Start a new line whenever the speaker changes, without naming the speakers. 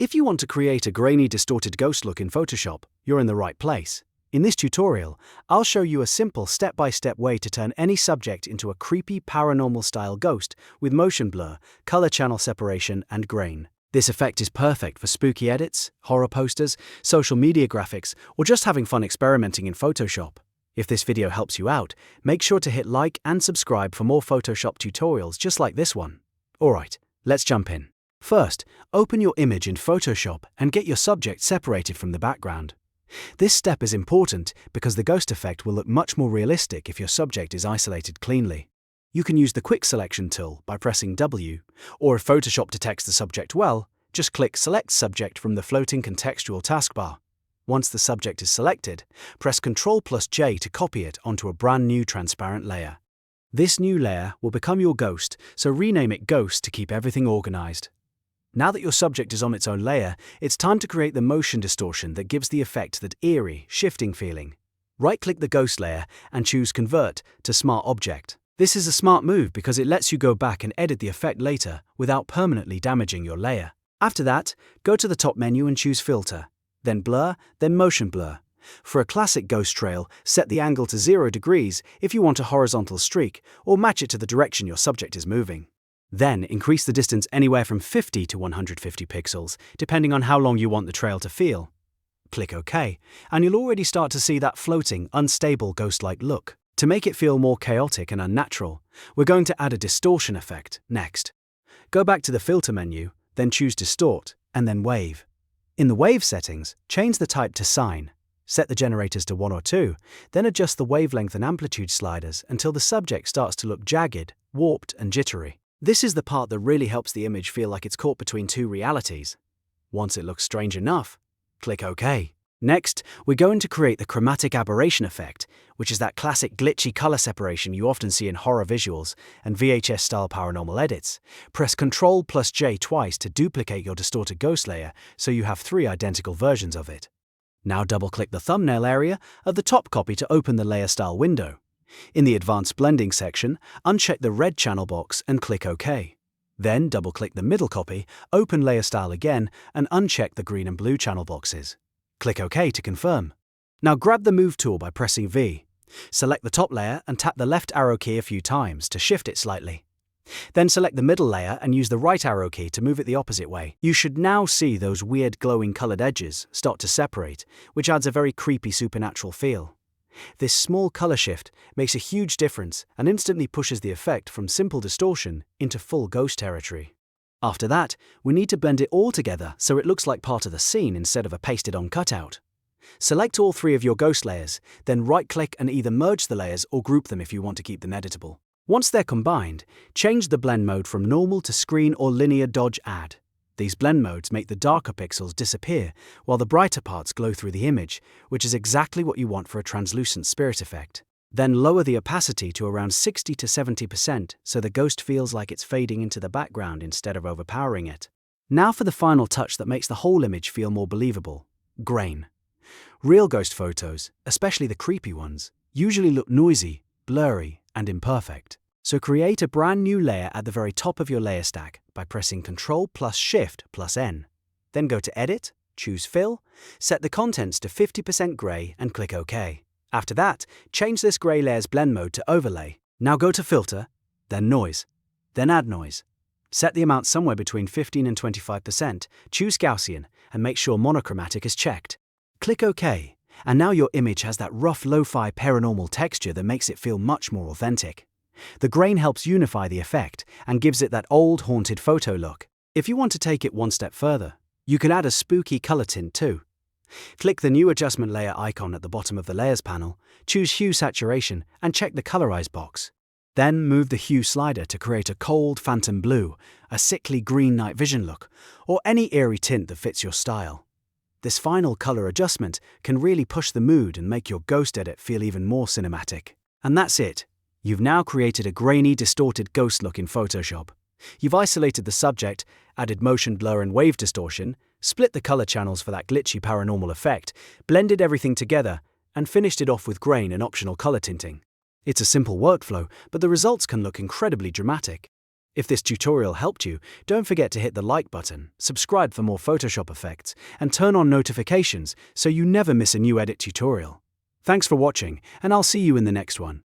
If you want to create a grainy, distorted ghost look in Photoshop, you're in the right place. In this tutorial, I'll show you a simple step-by-step way to turn any subject into a creepy paranormal-style ghost with motion blur, color channel separation, and grain. This effect is perfect for spooky edits, horror posters, social media graphics, or just having fun experimenting in Photoshop. If this video helps you out, make sure to hit like and subscribe for more Photoshop tutorials just like this one. Alright, let's jump in. First, open your image in Photoshop and get your subject separated from the background. This step is important because the ghost effect will look much more realistic if your subject is isolated cleanly. You can use the Quick Selection tool by pressing W, or if Photoshop detects the subject well, just click Select Subject from the floating contextual taskbar. Once the subject is selected, press Ctrl+J to copy it onto a brand new transparent layer. This new layer will become your ghost, so rename it Ghost to keep everything organized. Now that your subject is on its own layer, it's time to create the motion distortion that gives the effect that eerie, shifting feeling. Right-click the ghost layer and choose Convert to Smart Object. This is a smart move because it lets you go back and edit the effect later without permanently damaging your layer. After that, go to the top menu and choose Filter, then Blur, then Motion Blur. For a classic ghost trail, set the angle to 0 degrees if you want a horizontal streak, or match it to the direction your subject is moving. Then increase the distance anywhere from 50 to 150 pixels, depending on how long you want the trail to feel. Click OK, and you'll already start to see that floating, unstable ghost-like look. To make it feel more chaotic and unnatural, we're going to add a distortion effect next. Go back to the Filter menu, then choose Distort, and then Wave. In the Wave settings, change the type to Sine. Set the generators to 1 or 2, then adjust the wavelength and amplitude sliders until the subject starts to look jagged, warped, and jittery. This is the part that really helps the image feel like it's caught between two realities. Once it looks strange enough, click OK. Next, we're going to create the Chromatic Aberration effect, which is that classic glitchy color separation you often see in horror visuals and VHS-style paranormal edits. Press Ctrl+J twice to duplicate your distorted ghost layer so you have 3 identical versions of it. Now double-click the thumbnail area of the top copy to open the Layer Style window. In the Advanced Blending section, uncheck the red channel box and click OK. Then double-click the middle copy, open Layer Style again, and uncheck the green and blue channel boxes. Click OK to confirm. Now grab the Move tool by pressing V. Select the top layer and tap the left arrow key a few times to shift it slightly. Then select the middle layer and use the right arrow key to move it the opposite way. You should now see those weird glowing colored edges start to separate, which adds a very creepy supernatural feel. This small color shift makes a huge difference and instantly pushes the effect from simple distortion into full ghost territory. After that, we need to blend it all together so it looks like part of the scene instead of a pasted-on cutout. Select all 3 of your ghost layers, then right-click and either merge the layers or group them if you want to keep them editable. Once they're combined, change the blend mode from normal to screen or linear dodge add. These blend modes make the darker pixels disappear while the brighter parts glow through the image, which is exactly what you want for a translucent spirit effect. Then lower the opacity to around 60 to 70% so the ghost feels like it's fading into the background instead of overpowering it. Now for the final touch that makes the whole image feel more believable: grain. Real ghost photos, especially the creepy ones, usually look noisy, blurry, and imperfect. So create a brand new layer at the very top of your layer stack by pressing Ctrl+Shift+N. Then go to Edit, choose Fill, set the contents to 50% gray and click OK. After that, change this gray layer's blend mode to Overlay. Now go to Filter, then Noise, then Add Noise. Set the amount somewhere between 15 and 25%, choose Gaussian, and make sure Monochromatic is checked. Click OK, and now your image has that rough lo-fi paranormal texture that makes it feel much more authentic. The grain helps unify the effect and gives it that old haunted photo look. If you want to take it one step further, you can add a spooky color tint too. Click the new adjustment layer icon at the bottom of the Layers panel, choose Hue Saturation and check the Colorize box. Then move the hue slider to create a cold phantom blue, a sickly green night vision look, or any eerie tint that fits your style. This final color adjustment can really push the mood and make your ghost edit feel even more cinematic. And that's it. You've now created a grainy, distorted ghost look in Photoshop. You've isolated the subject, added motion blur and wave distortion, split the color channels for that glitchy paranormal effect, blended everything together, and finished it off with grain and optional color tinting. It's a simple workflow, but the results can look incredibly dramatic. If this tutorial helped you, don't forget to hit the like button, subscribe for more Photoshop effects, and turn on notifications so you never miss a new edit tutorial. Thanks for watching, and I'll see you in the next one.